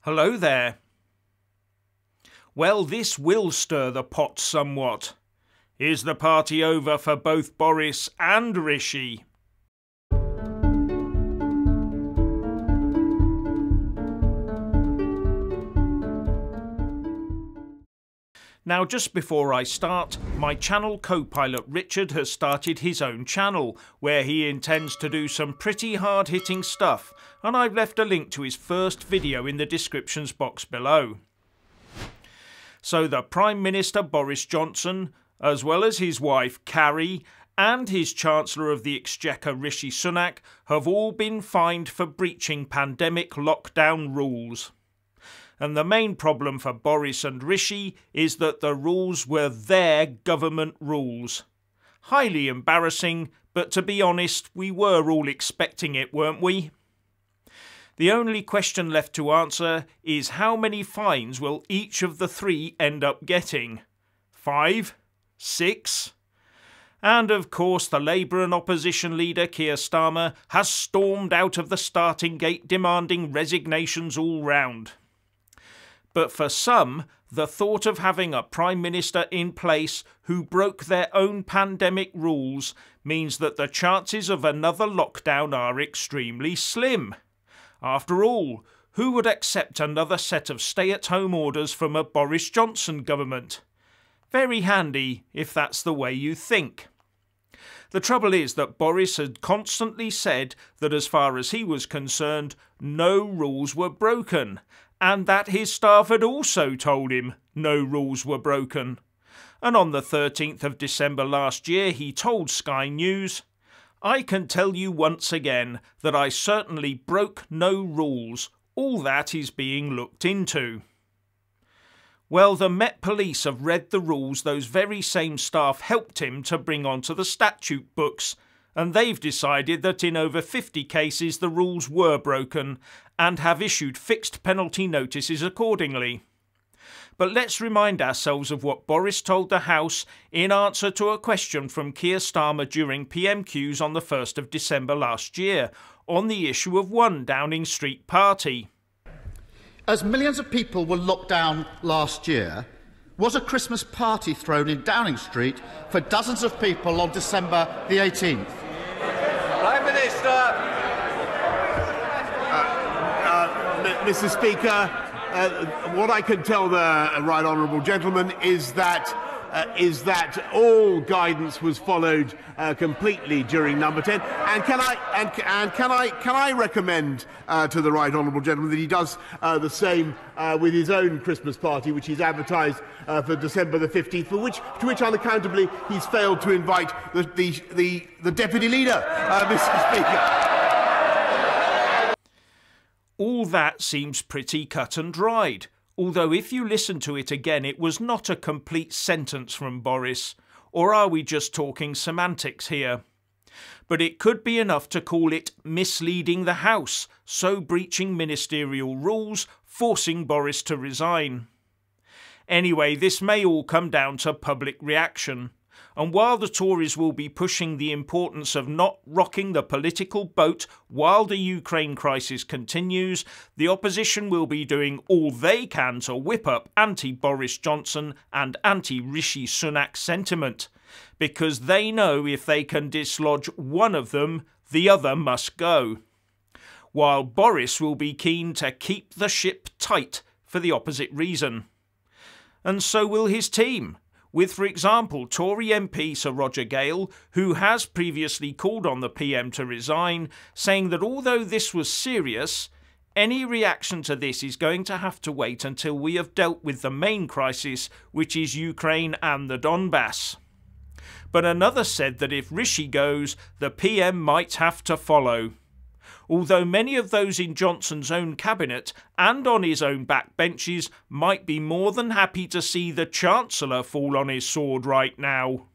Hello there. Well, this will stir the pot somewhat. Is the party over for both Boris and Rishi? Now, just before I start, my channel co-pilot Richard has started his own channel, where he intends to do some pretty hard-hitting stuff, and I've left a link to his first video in the descriptions box below. So the Prime Minister Boris Johnson, as well as his wife Carrie, and his Chancellor of the Exchequer Rishi Sunak, have all been fined for breaching pandemic lockdown rules. And the main problem for Boris and Rishi is that the rules were their government rules. Highly embarrassing, but to be honest, we were all expecting it, weren't we? The only question left to answer is how many fines will each of the three end up getting? 5? 6? And of course the Labour and opposition leader Keir Starmer has stormed out of the starting gate demanding resignations all round. But for some, the thought of having a Prime Minister in place who broke their own pandemic rules means that the chances of another lockdown are extremely slim. After all, who would accept another set of stay-at-home orders from a Boris Johnson government? Very handy if that's the way you think. The trouble is that Boris had constantly said that as far as he was concerned, no rules were broken, and that his staff had also told him no rules were broken. And on the 13th of December last year he told Sky News, "I can tell you once again that I certainly broke no rules. All that is being looked into." Well, the Met Police have read the rules those very same staff helped him to bring onto the statute books, and they've decided that in over 50 cases the rules were broken and have issued fixed penalty notices accordingly. But let's remind ourselves of what Boris told the House in answer to a question from Keir Starmer during PMQs on the 1st of December last year on the issue of one Downing Street party. As millions of people were locked down last year, was a Christmas party thrown in Downing Street for dozens of people on December the 18th? Prime Minister. Mr. Speaker, what I can tell the right honourable gentleman is that all guidance was followed completely during Number 10. And can I recommend to the right honourable gentleman that he does the same with his own Christmas party, which he's advertised for December the 15th, to which unaccountably he's failed to invite the deputy leader, Mr. Speaker. All that seems pretty cut and dried, although if you listen to it again it was not a complete sentence from Boris, or are we just talking semantics here? But it could be enough to call it misleading the House, so breaching ministerial rules, forcing Boris to resign. Anyway, this may all come down to public reaction. And while the Tories will be pushing the importance of not rocking the political boat while the Ukraine crisis continues, the opposition will be doing all they can to whip up anti-Boris Johnson and anti-Rishi Sunak sentiment, because they know if they can dislodge one of them, the other must go. While Boris will be keen to keep the ship tight for the opposite reason. And so will his team, with, for example, Tory MP Sir Roger Gale, who has previously called on the PM to resign, saying that although this was serious, any reaction to this is going to have to wait until we have dealt with the main crisis, which is Ukraine and the Donbass. But another said that if Rishi goes, the PM might have to follow. Although many of those in Johnson's own cabinet and on his own backbenches might be more than happy to see the Chancellor fall on his sword right now.